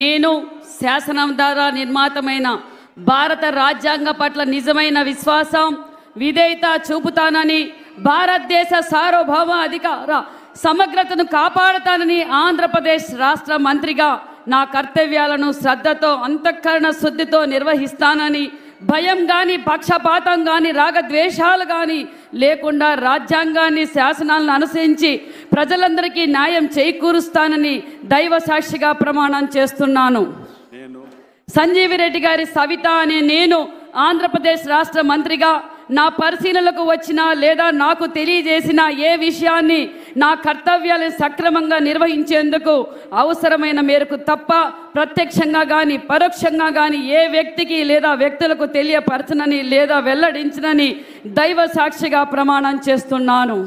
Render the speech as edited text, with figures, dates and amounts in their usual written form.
నేను శాసనం ద్వారా నిర్మాతమైన భారత రాజ్యాంగ పట్ల నిజమైన విశ్వాసం విధేయత చూపుతానని భారతదేశ సార్వభౌమ అధికార సమగ్రతను కాపాడుతానని ఆంధ్రప్రదేశ్ రాష్ట్ర మంత్రిగా నా కర్తవ్యాలను శ్రద్ధతో అంతఃకరణ శుద్ధితో నిర్వహిస్తానని భయం గాని పక్షపాతం గాని రాగద్వేషాలు గాని లేకుండా రాజ్యాంగాన్ని శాసనాలను అనుసరించి ప్రజలందరికీ న్యాయం చేకూరుస్తానని దైవ సాక్షిగా ప్రమాణం చేస్తున్నాను. సంజీవి రెడ్డి గారి సవిత అనే నేను ఆంధ్రప్రదేశ్ రాష్ట్ర మంత్రిగా నా పరిశీలనకు వచ్చిన లేదా నాకు తెలియజేసిన ఏ విషయాన్ని నా కర్తవ్యాలను సక్రమంగా నిర్వహించేందుకు అవసరమైన మేరకు తప్ప ప్రత్యక్షంగా కానీ పరోక్షంగా కానీ ఏ వ్యక్తికి లేదా వ్యక్తులకు తెలియపరచనని లేదా వెల్లడించనని దైవ సాక్షిగా ప్రమాణం చేస్తున్నాను.